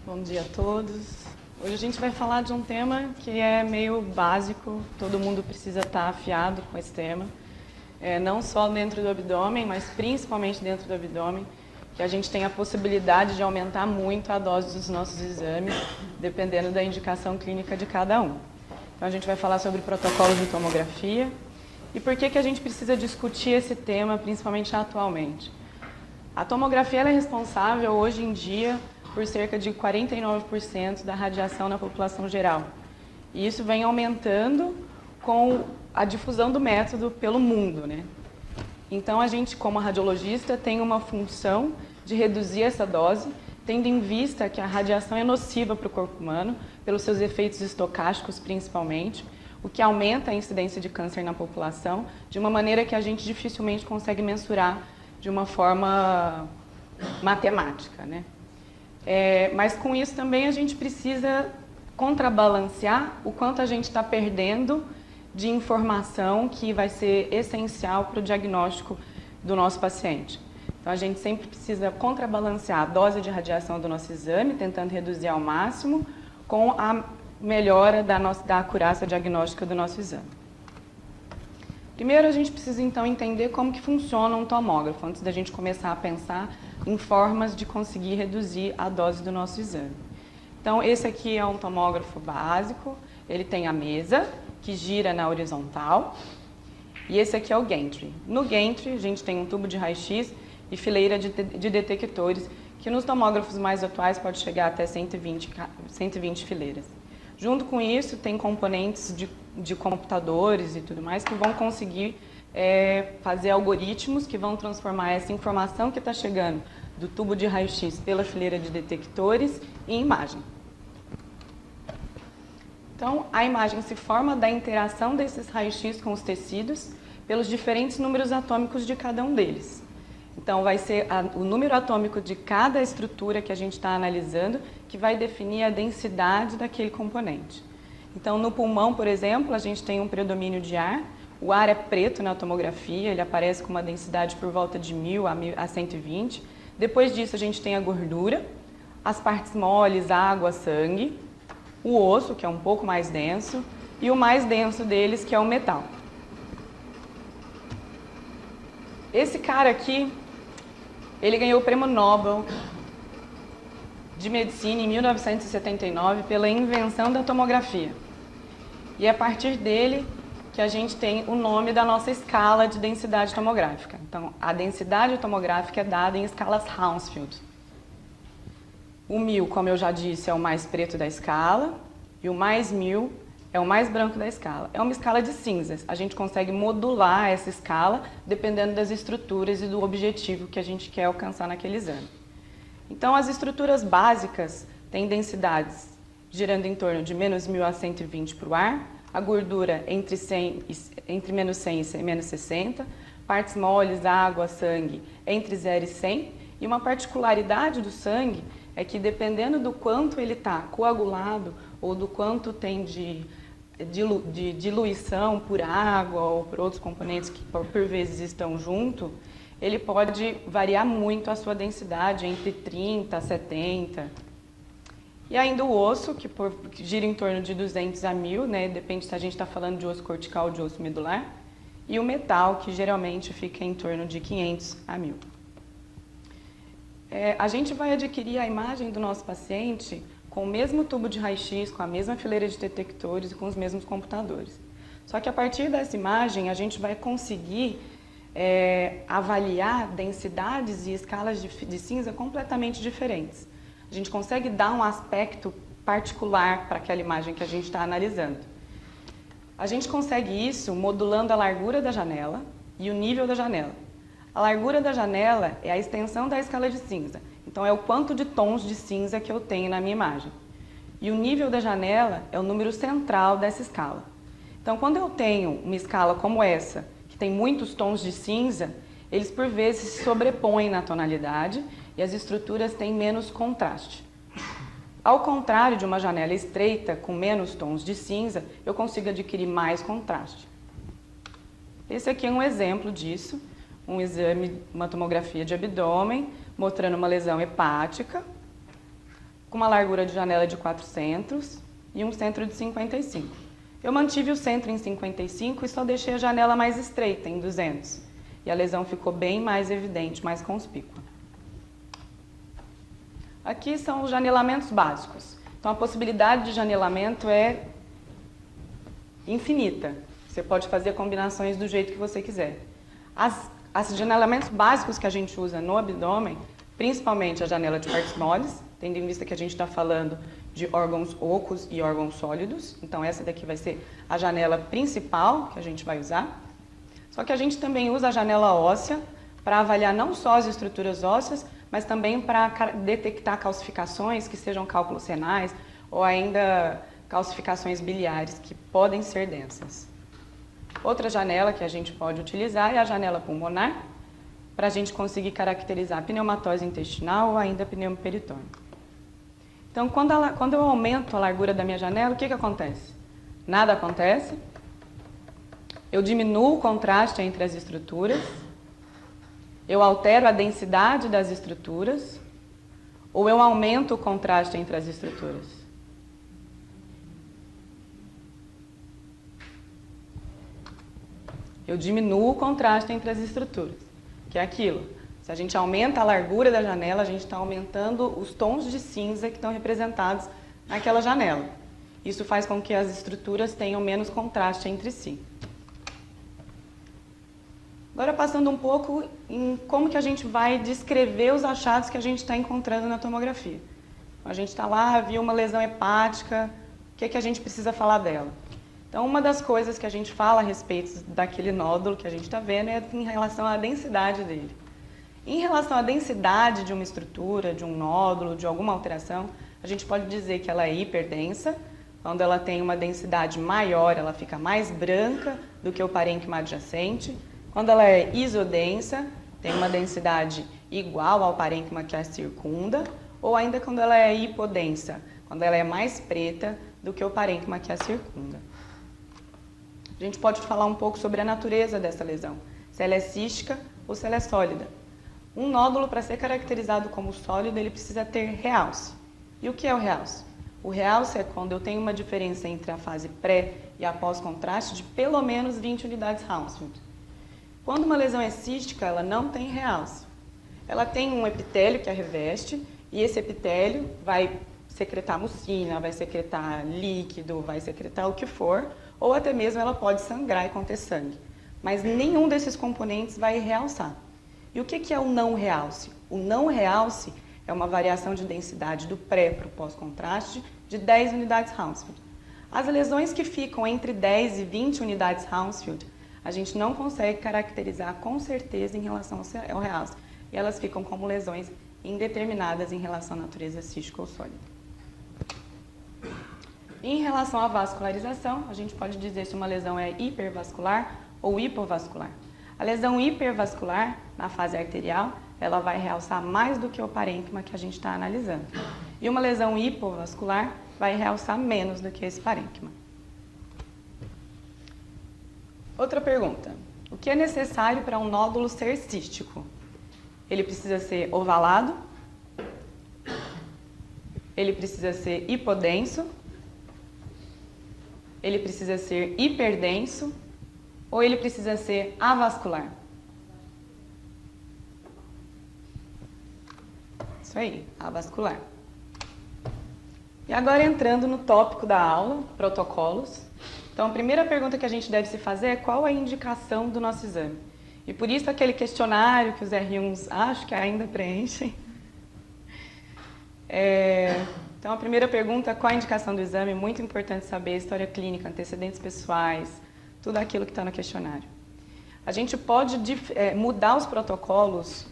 Bom dia a todos. Hoje a gente vai falar de um tema que é meio básico, todo mundo precisa estar afiado com esse tema. Não só dentro do abdômen, mas principalmente dentro do abdômen, que a gente tem a possibilidade de aumentar muito a dose dos nossos exames, dependendo da indicação clínica de cada um. Então a gente vai falar sobre protocolos de tomografia e por que a gente precisa discutir esse tema, principalmente atualmente. A tomografia ela é responsável hoje em dia por cerca de 49% da radiação na população geral. E isso vem aumentando com a difusão do método pelo mundo, né? Então a gente, como radiologista, tem uma função de reduzir essa dose, tendo em vista que a radiação é nociva para o corpo humano, pelos seus efeitos estocásticos principalmente, o que aumenta a incidência de câncer na população, de uma maneira que a gente dificilmente consegue mensurar de uma forma matemática, né? Mas com isso também a gente precisa contrabalancear o quanto a gente está perdendo de informação que vai ser essencial para o diagnóstico do nosso paciente. Então a gente sempre precisa contrabalancear a dose de radiação do nosso exame, tentando reduzir ao máximo, com a melhora da acurácia diagnóstica do nosso exame. Primeiro a gente precisa então entender como que funciona um tomógrafo, antes da gente começar a pensar em formas de conseguir reduzir a dose do nosso exame. Então esse aqui é um tomógrafo básico, ele tem a mesa que gira na horizontal e esse aqui é o gantry. No gantry a gente tem um tubo de raio-x e fileira de detectores que nos tomógrafos mais atuais pode chegar até 120 fileiras. Junto com isso tem componentes de computadores e tudo mais que vão conseguir fazer algoritmos que vão transformar essa informação que está chegando do tubo de raio-x pela fileira de detectores em imagem. Então, a imagem se forma da interação desses raios-x com os tecidos pelos diferentes números atômicos de cada um deles. Então, vai ser o número atômico de cada estrutura que a gente está analisando que vai definir a densidade daquele componente. Então, no pulmão, por exemplo, a gente tem um predomínio de ar. O ar é preto na tomografia, ele aparece com uma densidade por volta de 1000 a 120. Depois disso, a gente tem a gordura, as partes moles, água, sangue, o osso, que é um pouco mais denso, e o mais denso deles, que é o metal. Esse cara aqui, ele ganhou o Prêmio Nobel de Medicina em 1979 pela invenção da tomografia. E é a partir dele que a gente tem o nome da nossa escala de densidade tomográfica. Então, a densidade tomográfica é dada em escalas Hounsfield. O 1000, como eu já disse, é o mais preto da escala, e o mais 1000 é o mais branco da escala. É uma escala de cinzas. A gente consegue modular essa escala dependendo das estruturas e do objetivo que a gente quer alcançar naquele exame. Então, as estruturas básicas têm densidades girando em torno de menos 1000 a 120 para o ar, a gordura entre menos 100 e menos 60, partes moles, água, sangue entre 0 e 100, e uma particularidade do sangue é que dependendo do quanto ele está coagulado ou do quanto tem de diluição por água ou por outros componentes que por vezes estão junto, ele pode variar muito a sua densidade, entre 30 a 70. E ainda o osso, que gira em torno de 200 a 1000, né? Depende se a gente está falando de osso cortical ou de osso medular. E o metal, que geralmente fica em torno de 500 a 1000. A gente vai adquirir a imagem do nosso paciente com o mesmo tubo de raio-x, com a mesma fileira de detectores e com os mesmos computadores. Só que a partir dessa imagem, a gente vai conseguir avaliar densidades e escalas de cinza completamente diferentes. A gente consegue dar um aspecto particular para aquela imagem que a gente está analisando. A gente consegue isso modulando a largura da janela e o nível da janela. A largura da janela é a extensão da escala de cinza. Então, é o quanto de tons de cinza que eu tenho na minha imagem. E o nível da janela é o número central dessa escala. Então, quando eu tenho uma escala como essa, que tem muitos tons de cinza, eles por vezes se sobrepõem na tonalidade e as estruturas têm menos contraste. Ao contrário de uma janela estreita com menos tons de cinza, eu consigo adquirir mais contraste. Esse aqui é um exemplo disso, um exame, uma tomografia de abdômen, mostrando uma lesão hepática, com uma largura de janela de 400 e um centro de 55. Eu mantive o centro em 55 e só deixei a janela mais estreita, em 200. E a lesão ficou bem mais evidente, mais conspícua. Aqui são os janelamentos básicos. Então, a possibilidade de janelamento é infinita. Você pode fazer combinações do jeito que você quiser. Os janelamentos básicos que a gente usa no abdômen, principalmente a janela de partes moles, tendo em vista que a gente está falando de órgãos ocos e órgãos sólidos. Então, essa daqui vai ser a janela principal que a gente vai usar. Só que a gente também usa a janela óssea para avaliar não só as estruturas ósseas, mas também para detectar calcificações que sejam cálculos renais ou ainda calcificações biliares que podem ser densas. Outra janela que a gente pode utilizar é a janela pulmonar, para a gente conseguir caracterizar a pneumatose intestinal ou ainda pneumoperitônio. Então, quando eu aumento a largura da minha janela, o que acontece? Nada acontece. Eu diminuo o contraste entre as estruturas, eu altero a densidade das estruturas, ou eu aumento o contraste entre as estruturas? Eu diminuo o contraste entre as estruturas, que é aquilo. Se a gente aumenta a largura da janela, a gente está aumentando os tons de cinza que estão representados naquela janela. Isso faz com que as estruturas tenham menos contraste entre si. Agora, passando um pouco em como que a gente vai descrever os achados que a gente está encontrando na tomografia. A gente está lá, viu uma lesão hepática, o que a gente precisa falar dela? Então, uma das coisas que a gente fala a respeito daquele nódulo que a gente está vendo é em relação à densidade dele. Em relação à densidade de uma estrutura, de um nódulo, de alguma alteração, a gente pode dizer que ela é hiperdensa. Quando ela tem uma densidade maior, ela fica mais branca do que o parênquima adjacente. Quando ela é isodensa, tem uma densidade igual ao parênquima que a circunda, ou ainda quando ela é hipodensa, quando ela é mais preta do que o parênquima que a circunda. A gente pode falar um pouco sobre a natureza dessa lesão, se ela é cística ou se ela é sólida. Um nódulo, para ser caracterizado como sólido, ele precisa ter realce. E o que é o realce? O realce é quando eu tenho uma diferença entre a fase pré e a pós-contraste de pelo menos 20 unidades Hounsfield. Quando uma lesão é cística, ela não tem realce. Ela tem um epitélio que a reveste, e esse epitélio vai secretar mucina, vai secretar líquido, vai secretar o que for, ou até mesmo ela pode sangrar e conter sangue. Mas nenhum desses componentes vai realçar. E o que é o não realce? O não realce é uma variação de densidade do pré para o pós-contraste de 10 unidades Hounsfield. As lesões que ficam entre 10 e 20 unidades Hounsfield, a gente não consegue caracterizar com certeza em relação ao realce. E elas ficam como lesões indeterminadas em relação à natureza cística ou sólida. Em relação à vascularização, a gente pode dizer se uma lesão é hipervascular ou hipovascular. A lesão hipervascular, na fase arterial, ela vai realçar mais do que o parênquima que a gente está analisando. E uma lesão hipovascular vai realçar menos do que esse parênquima. Outra pergunta. O que é necessário para um nódulo ser cístico? Ele precisa ser ovalado, ele precisa ser hipodenso, ele precisa ser hiperdenso ou ele precisa ser avascular? Isso aí, avascular. E agora entrando no tópico da aula, protocolos. Então, a primeira pergunta que a gente deve se fazer é qual a indicação do nosso exame. E por isso aquele questionário que os R1s acho que ainda preenchem. Então, a primeira pergunta, qual a indicação do exame? Muito importante saber história clínica, antecedentes pessoais, tudo aquilo que está no questionário. A gente pode mudar os protocolos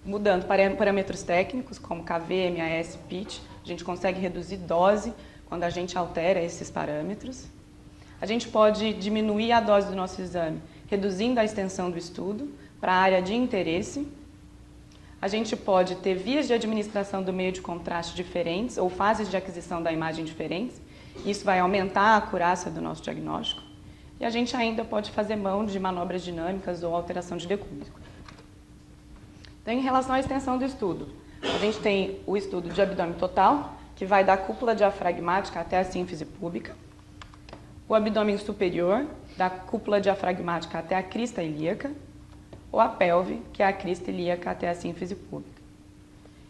mudando parâmetros técnicos, como KV, MAS, PIT. A gente consegue reduzir dose quando a gente altera esses parâmetros. A gente pode diminuir a dose do nosso exame, reduzindo a extensão do estudo para a área de interesse. A gente pode ter vias de administração do meio de contraste diferentes ou fases de aquisição da imagem diferentes. Isso vai aumentar a acurácia do nosso diagnóstico. E a gente ainda pode fazer mão de manobras dinâmicas ou alteração de decúbito. Então, em relação à extensão do estudo, A gente tem o estudo de abdômen total, que vai da cúpula diafragmática até a sínfise púbica. O abdômen superior, da cúpula diafragmática até a crista ilíaca. Ou a pelve, que é a crista ilíaca até a sínfise púbica.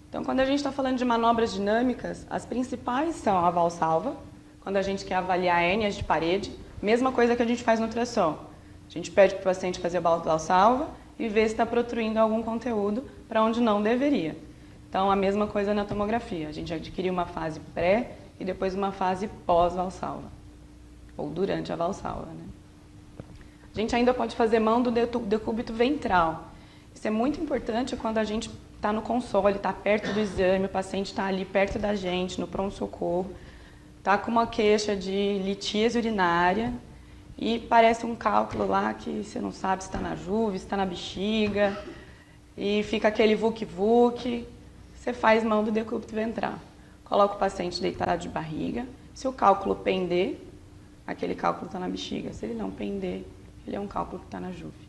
Então, quando a gente está falando de manobras dinâmicas, as principais são a valsalva, quando a gente quer avaliar hérnias de parede, mesma coisa que a gente faz no ultrassom. A gente pede para o paciente fazer a valsalva e ver se está protruindo algum conteúdo para onde não deveria. Então, a mesma coisa na tomografia. A gente adquire uma fase pré e depois uma fase pós-valsalva, ou durante a valsalva, né? A gente ainda pode fazer mão do decúbito ventral. Isso é muito importante quando a gente está no console, está perto do exame, o paciente está ali perto da gente, no pronto-socorro, está com uma queixa de litíase urinária e parece um cálculo lá que você não sabe se está na juve, se está na bexiga, e fica aquele vuc-vuc. Você faz mão do decúbito ventral. Coloca o paciente deitado de barriga. Se o cálculo pender, aquele cálculo está na bexiga. Se ele não pender, ele é um cálculo que está na juve.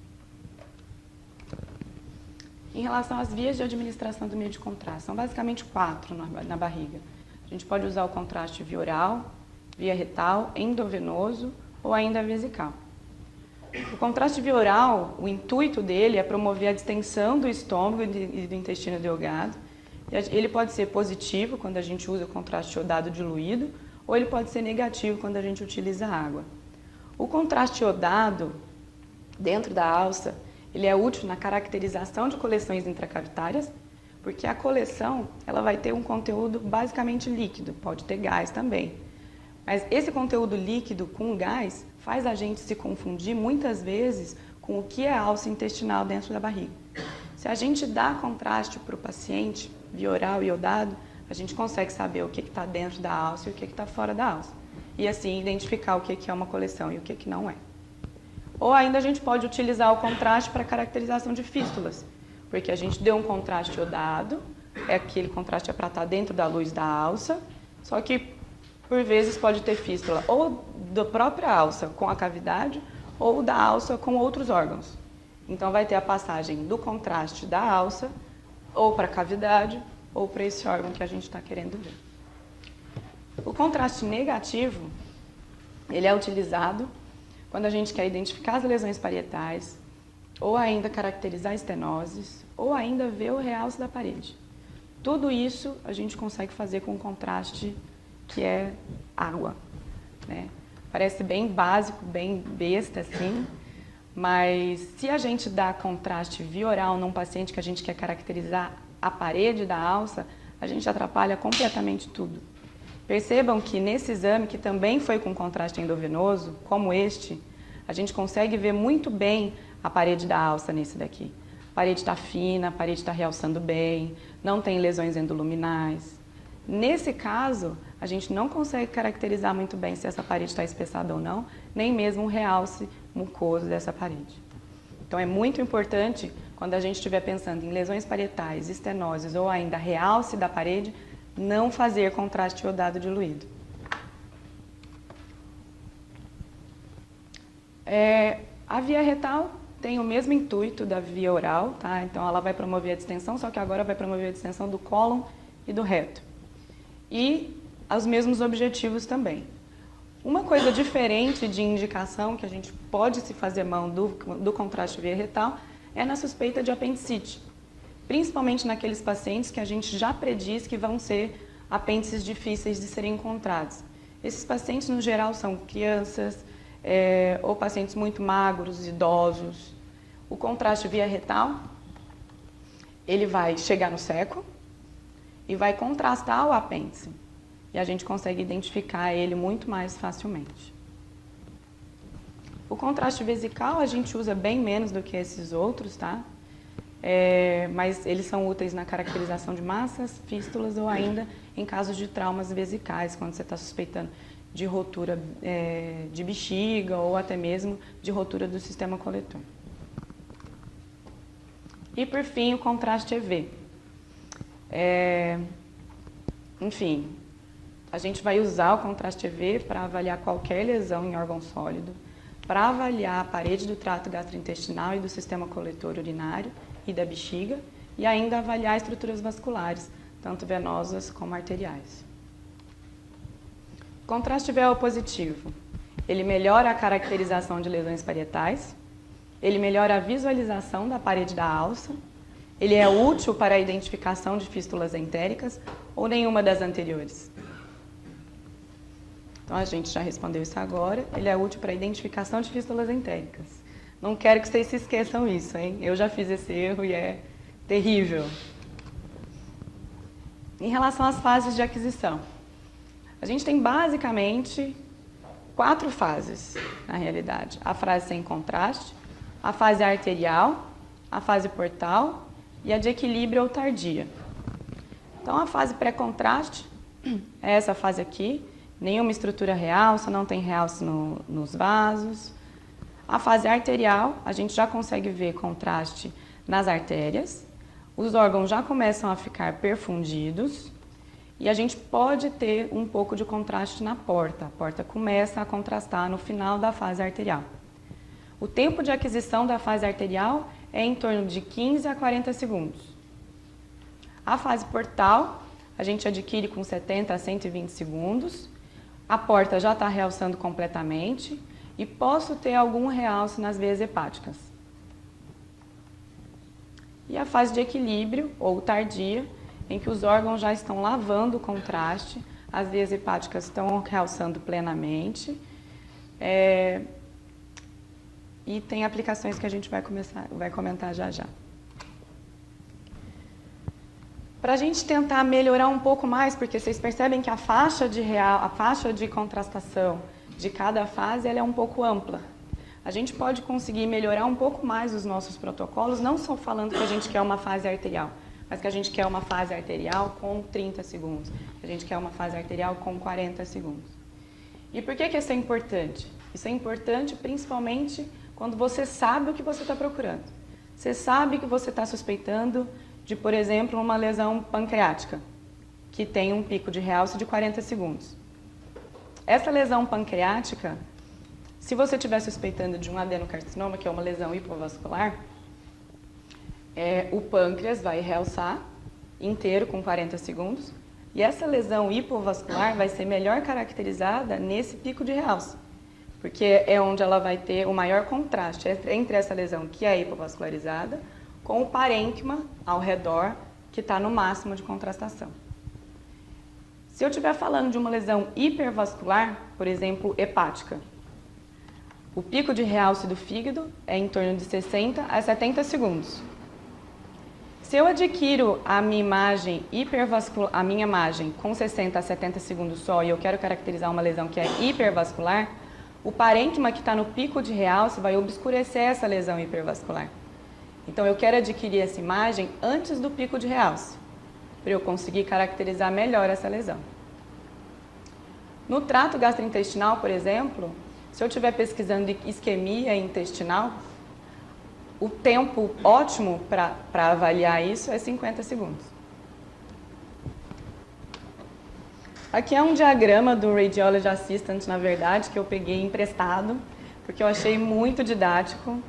Em relação às vias de administração do meio de contraste, são basicamente 4 na barriga. A gente pode usar o contraste via oral, via retal, endovenoso ou ainda vesical. O contraste via oral, o intuito dele é promover a distensão do estômago e do intestino delgado. Ele pode ser positivo quando a gente usa o contraste iodado diluído, ou ele pode ser negativo quando a gente utiliza água. O contraste iodado, dentro da alça, ele é útil na caracterização de coleções intracavitárias, porque a coleção ela vai ter um conteúdo basicamente líquido, pode ter gás também. Mas esse conteúdo líquido com gás faz a gente se confundir muitas vezes com o que é alça intestinal dentro da barriga. Se a gente dá contraste para o paciente, via oral e iodado, a gente consegue saber o que está dentro da alça e o que está fora da alça. E assim identificar o que é uma coleção e o que não é. Ou ainda a gente pode utilizar o contraste para caracterização de fístulas, porque a gente deu um contraste iodado, aquele contraste é para estar dentro da luz da alça, só que por vezes pode ter fístula ou da própria alça com a cavidade ou da alça com outros órgãos. Então vai ter a passagem do contraste da alça ou para a cavidade ou para esse órgão que a gente está querendo ver. O contraste negativo, ele é utilizado quando a gente quer identificar as lesões parietais, ou ainda caracterizar estenoses, ou ainda ver o realce da parede. Tudo isso a gente consegue fazer com um contraste que é água, né? Parece bem básico, bem besta assim, mas se a gente dá contraste via oral num paciente que a gente quer caracterizar a parede da alça, a gente atrapalha completamente tudo. Percebam que nesse exame, que também foi com contraste endovenoso, como este, a gente consegue ver muito bem a parede da alça nesse daqui. A parede está fina, a parede está realçando bem, não tem lesões endoluminais. Nesse caso, a gente não consegue caracterizar muito bem se essa parede está espessada ou não, nem mesmo um realce mucoso dessa parede. Então é muito importante, quando a gente estiver pensando em lesões parietais, estenoses ou ainda realce da parede, não fazer contraste iodado diluído. A via retal tem o mesmo intuito da via oral, tá? Então ela vai promover a distensão, só que agora vai promover a distensão do cólon e do reto. E os mesmos objetivos também. Uma coisa diferente de indicação que a gente pode se fazer mão do contraste via retal é na suspeita de apendicite, principalmente naqueles pacientes que a gente já prediz que vão ser apêndices difíceis de serem encontrados. Esses pacientes, no geral, são crianças ou pacientes muito magros, idosos. O contraste via retal, ele vai chegar no seco e vai contrastar o apêndice. E a gente consegue identificar ele muito mais facilmente. O contraste vesical a gente usa bem menos do que esses outros, tá? Mas eles são úteis na caracterização de massas, fístulas ou ainda em casos de traumas vesicais, quando você está suspeitando de rotura de bexiga ou até mesmo de rotura do sistema coletor. E por fim, o contraste EV. Enfim, a gente vai usar o contraste EV para avaliar qualquer lesão em órgão sólido, para avaliar a parede do trato gastrointestinal e do sistema coletor urinário e da bexiga, e ainda avaliar estruturas vasculares, tanto venosas como arteriais. Contraste VO positivo. Ele melhora a caracterização de lesões parietais, ele melhora a visualização da parede da alça, ele é útil para a identificação de fístulas entéricas ou nenhuma das anteriores. Então, a gente já respondeu isso agora. Ele é útil para a identificação de fístulas entéricas. Não quero que vocês se esqueçam isso, hein? Eu já fiz esse erro e é terrível. Em relação às fases de aquisição, a gente tem basicamente 4 fases, na realidade. A fase sem contraste, a fase arterial, a fase portal e a de equilíbrio ou tardia. Então, a fase pré-contraste é essa fase aqui. Nenhuma estrutura realça, não tem realce nos vasos. A fase arterial, a gente já consegue ver contraste nas artérias. Os órgãos já começam a ficar perfundidos. E a gente pode ter um pouco de contraste na porta. A porta começa a contrastar no final da fase arterial. O tempo de aquisição da fase arterial é em torno de 15 a 40 segundos. A fase portal, a gente adquire com 70 a 120 segundos. A porta já está realçando completamente e posso ter algum realce nas veias hepáticas. E a fase de equilíbrio, ou tardia, em que os órgãos já estão lavando o contraste, as veias hepáticas estão realçando plenamente, e tem aplicações que a gente vai comentar já já. Para a gente tentar melhorar um pouco mais, porque vocês percebem que a faixa de contrastação de cada fase ela é um pouco ampla. A gente pode conseguir melhorar um pouco mais os nossos protocolos, não só falando que a gente quer uma fase arterial, mas que a gente quer uma fase arterial com 30 segundos, que a gente quer uma fase arterial com 40 segundos. E por que isso é importante? Isso é importante principalmente quando você sabe o que você está procurando. Você sabe que você está suspeitando de, por exemplo, uma lesão pancreática, que tem um pico de realce de 40 segundos. Essa lesão pancreática, se você estiver suspeitando de um adenocarcinoma, que é uma lesão hipovascular, o pâncreas vai realçar inteiro com 40 segundos, e essa lesão hipovascular vai ser melhor caracterizada nesse pico de realce, porque é onde ela vai ter o maior contraste entre essa lesão que é hipovascularizada com o parênquima ao redor, que está no máximo de contrastação. Se eu estiver falando de uma lesão hipervascular, por exemplo, hepática, o pico de realce do fígado é em torno de 60 a 70 segundos. Se eu adquiro a minha imagem a minha imagem com 60 a 70 segundos só e eu quero caracterizar uma lesão que é hipervascular, o parênquima que está no pico de realce vai obscurecer essa lesão hipervascular. Então, eu quero adquirir essa imagem antes do pico de realce, para eu conseguir caracterizar melhor essa lesão. No trato gastrointestinal, por exemplo, se eu estiver pesquisando isquemia intestinal, o tempo ótimo para avaliar isso é 50 segundos. Aqui é um diagrama do Radiology Assistant, na verdade, que eu peguei emprestado, porque eu achei muito didático.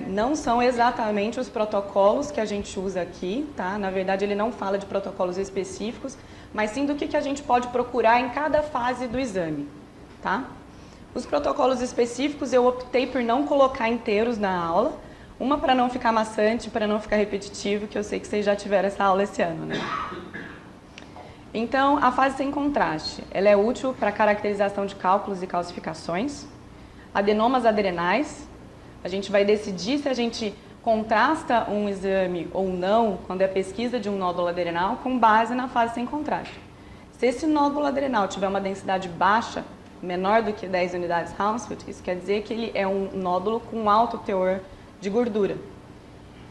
Não são exatamente os protocolos que a gente usa aqui, tá? Na verdade, ele não fala de protocolos específicos, mas sim do que a gente pode procurar em cada fase do exame, tá? Os protocolos específicos eu optei por não colocar inteiros na aula, uma para não ficar maçante, para não ficar repetitivo, que eu sei que vocês já tiveram essa aula esse ano, né? Então, a fase sem contraste, ela é útil para caracterização de cálculos e calcificações, adenomas adrenais. A gente vai decidir se a gente contrasta um exame ou não quando é pesquisa de um nódulo adrenal com base na fase sem contraste. Se esse nódulo adrenal tiver uma densidade baixa, menor do que 10 unidades Hounsfield, isso quer dizer que ele é um nódulo com alto teor de gordura.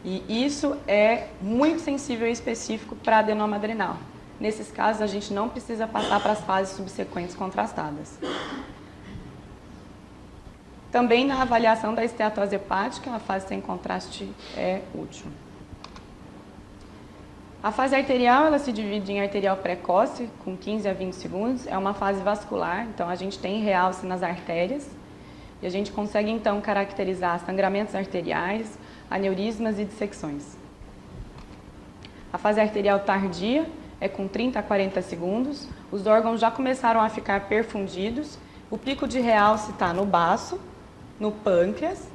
E isso é muito sensível e específico para adenoma adrenal. Nesses casos, a gente não precisa passar para as fases subsequentes contrastadas. Também na avaliação da esteatose hepática, a fase sem contraste é útil. A fase arterial, ela se divide em arterial precoce, com 15 a 20 segundos, é uma fase vascular, então a gente tem realce nas artérias, e a gente consegue então caracterizar sangramentos arteriais, aneurismas e dissecções. A fase arterial tardia é com 30 a 40 segundos. Os órgãos já começaram a ficar perfundidos. O pico de realce está no baço, no pâncreas.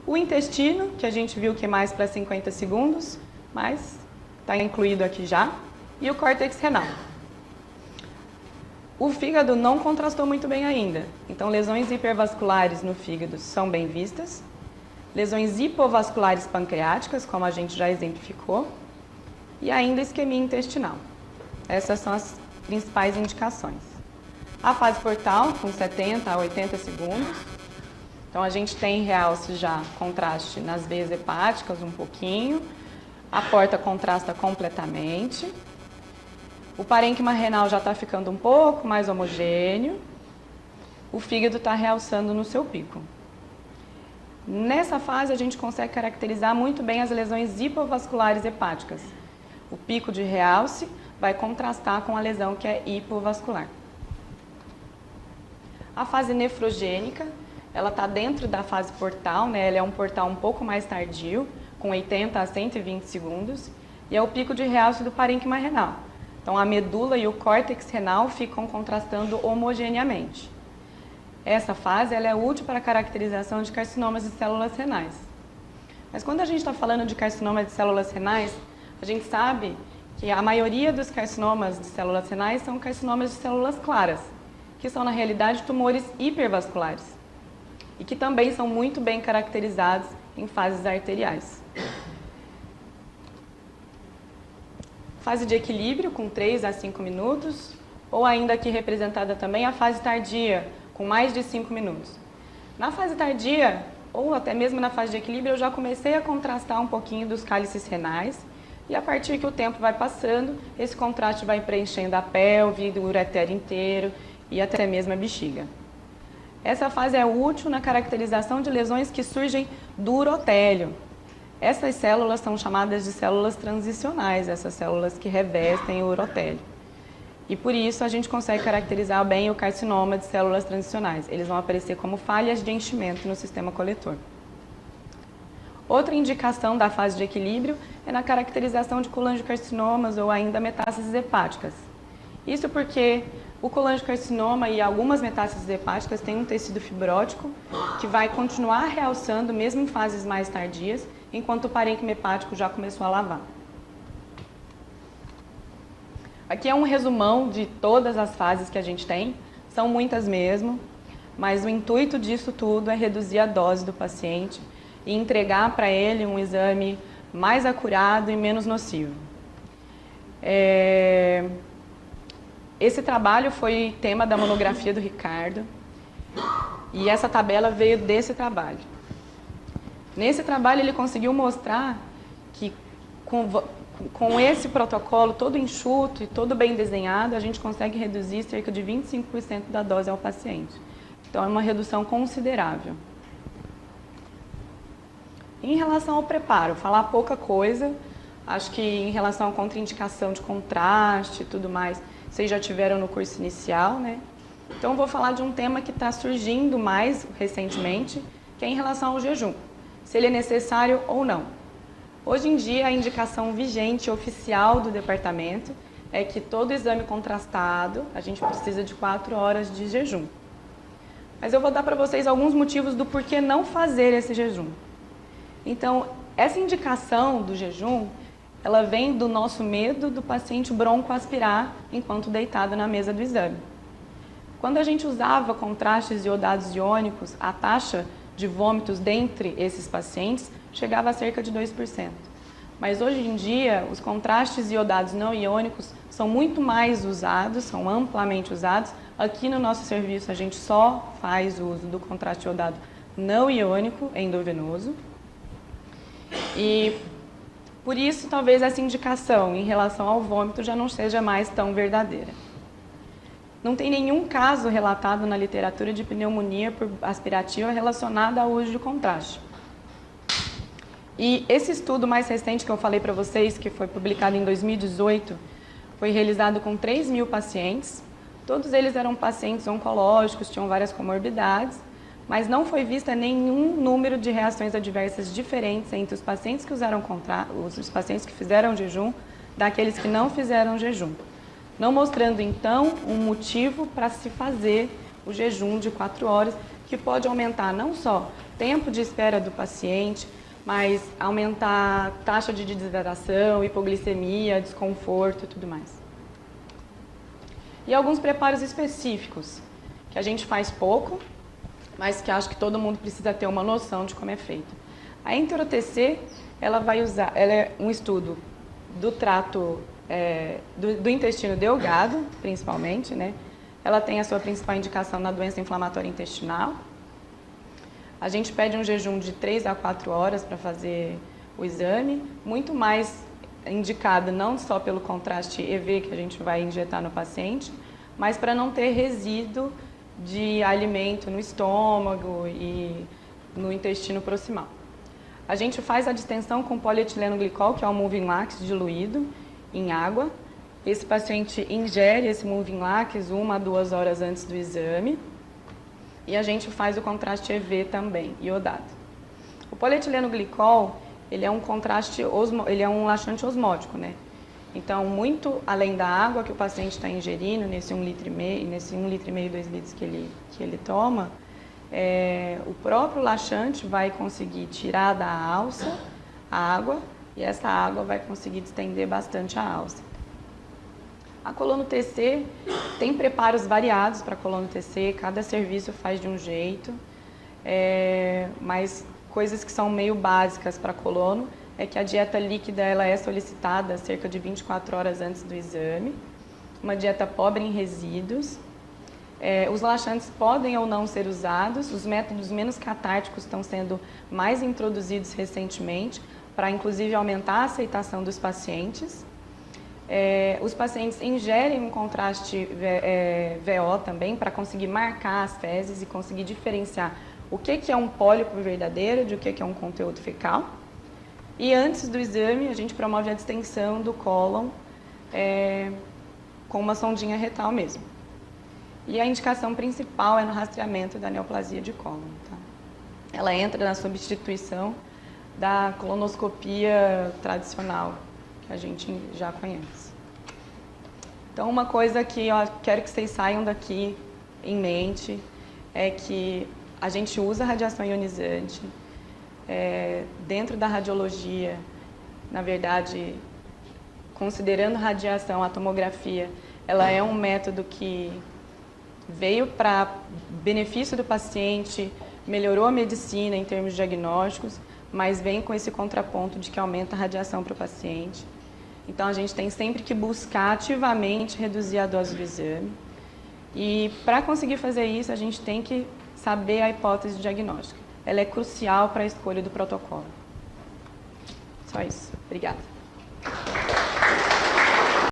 O intestino, que a gente viu que é mais para 50 segundos, mas está incluído aqui já. E o córtex renal. O fígado não contrastou muito bem ainda. Então, lesões hipervasculares no fígado são bem vistas. Lesões hipovasculares pancreáticas, como a gente já exemplificou. E ainda isquemia intestinal. Essas são as principais indicações. A fase portal, com 70 a 80 segundos. Então, a gente tem realce já, contraste nas veias hepáticas um pouquinho. A porta contrasta completamente. O parênquima renal já está ficando um pouco mais homogêneo. O fígado está realçando no seu pico. Nessa fase, a gente consegue caracterizar muito bem as lesões hipovasculares hepáticas. O pico de realce vai contrastar com a lesão que é hipovascular. A fase nefrogênica, ela está dentro da fase portal, né? Ela é um portal um pouco mais tardio, com 80 a 120 segundos, e é o pico de realce do parênquima renal. Então, a medula e o córtex renal ficam contrastando homogeneamente. Essa fase ela é útil para a caracterização de carcinomas de células renais. Mas quando a gente está falando de carcinoma de células renais, a gente sabe que a maioria dos carcinomas de células renais são carcinomas de células claras, que são, na realidade, tumores hipervasculares e que também são muito bem caracterizados em fases arteriais. Fase de equilíbrio, com 3 a 5 minutos, ou ainda aqui representada também a fase tardia, com mais de 5 minutos. Na fase tardia, ou até mesmo na fase de equilíbrio, eu já comecei a contrastar um pouquinho dos cálices renais, e a partir que o tempo vai passando, esse contraste vai preenchendo a pelve, o ureter inteiro e até mesmo a bexiga. Essa fase é útil na caracterização de lesões que surgem do urotélio. Essas células são chamadas de células transicionais, essas células que revestem o urotélio. E por isso a gente consegue caracterizar bem o carcinoma de células transicionais. Eles vão aparecer como falhas de enchimento no sistema coletor. Outra indicação da fase de equilíbrio é na caracterização de colangiocarcinomas ou ainda metástases hepáticas. Isso porque o colangiocarcinoma e algumas metástases hepáticas têm um tecido fibrótico que vai continuar realçando mesmo em fases mais tardias, enquanto o parênquima hepático já começou a lavar. Aqui é um resumão de todas as fases que a gente tem, são muitas mesmo, mas o intuito disso tudo é reduzir a dose do paciente e entregar para ele um exame mais acurado e menos nocivo. Esse trabalho foi tema da monografia do Ricardo e essa tabela veio desse trabalho. Nesse trabalho ele conseguiu mostrar que com esse protocolo todo enxuto e todo bem desenhado, a gente consegue reduzir cerca de 25% da dose ao paciente. Então é uma redução considerável. Em relação ao preparo, falar pouca coisa, acho que em relação à contraindicação de contraste e tudo mais, vocês já tiveram no curso inicial, né? Então vou falar de um tema que está surgindo mais recentemente, que é em relação ao jejum, se ele é necessário ou não. Hoje em dia, a indicação vigente oficial do departamento é que todo exame contrastado, a gente precisa de 4 horas de jejum. Mas eu vou dar para vocês alguns motivos do porquê não fazer esse jejum. Então, essa indicação do jejum, ela vem do nosso medo do paciente broncoaspirar enquanto deitado na mesa do exame. Quando a gente usava contrastes iodados iônicos, a taxa de vômitos dentre esses pacientes chegava a cerca de 2%. Mas hoje em dia, os contrastes iodados não iônicos são muito mais usados, são amplamente usados. Aqui no nosso serviço, a gente só faz uso do contraste iodado não iônico endovenoso. E por isso, talvez essa indicação em relação ao vômito já não seja mais tão verdadeira. Não tem nenhum caso relatado na literatura de pneumonia por aspirativa relacionada ao uso de contraste. E esse estudo mais recente que eu falei para vocês, que foi publicado em 2018, foi realizado com 3.000 pacientes. Todos eles eram pacientes oncológicos, tinham várias comorbidades, mas não foi vista nenhum número de reações adversas diferentes entre os pacientes que usaram os pacientes que fizeram jejum, daqueles que não fizeram jejum, não mostrando então um motivo para se fazer o jejum de 4 horas, que pode aumentar não só tempo de espera do paciente, mas aumentar taxa de desidratação, hipoglicemia, desconforto e tudo mais. E alguns preparos específicos, que a gente faz pouco, mas que acho que todo mundo precisa ter uma noção de como é feito. A Enter-OTC, ela é um estudo do trato, do intestino delgado, principalmente, né? Ela tem a sua principal indicação na doença inflamatória intestinal. A gente pede um jejum de 3 a 4 horas para fazer o exame, muito mais indicada não só pelo contraste EV que a gente vai injetar no paciente, mas para não ter resíduo de alimento no estômago e no intestino proximal. A gente faz a distensão com polietileno glicol, que é o Moving Lax diluído em água. Esse paciente ingere esse Moving Lax 1 a 2 horas antes do exame. E a gente faz o contraste EV também, iodado. O polietileno glicol, ele é um ele é um laxante osmótico, né? Então, muito além da água que o paciente está ingerindo, nesse 1,5 litro, 2 litros que ele toma, o próprio laxante vai conseguir tirar da alça a água e essa água vai conseguir distender bastante a alça. A colono-TC tem preparos variados para colono-TC, cada serviço faz de um jeito, mas coisas que são meio básicas para colono é que a dieta líquida ela é solicitada cerca de 24 horas antes do exame, uma dieta pobre em resíduos. Os laxantes podem ou não ser usados, os métodos menos catárticos estão sendo mais introduzidos recentemente, para inclusive aumentar a aceitação dos pacientes. Os pacientes ingerem um contraste VO também, para conseguir marcar as fezes e conseguir diferenciar o que é um pólipo verdadeiro de o que é um conteúdo fecal. E antes do exame, a gente promove a distensão do cólon com uma sondinha retal mesmo. E a indicação principal é no rastreamento da neoplasia de cólon. Tá? Ela entra na substituição da colonoscopia tradicional, que a gente já conhece. Então, uma coisa que eu quero que vocês saiam daqui em mente é que a gente usa radiação ionizante. Dentro da radiologia, na verdade, considerando radiação, a tomografia, ela é um método que veio para benefício do paciente, melhorou a medicina em termos diagnósticos, mas vem com esse contraponto de que aumenta a radiação para o paciente. Então, a gente tem sempre que buscar ativamente reduzir a dose do exame. E para conseguir fazer isso, a gente tem que saber a hipótese diagnóstica. Ela é crucial para a escolha do protocolo. Só isso. Obrigada.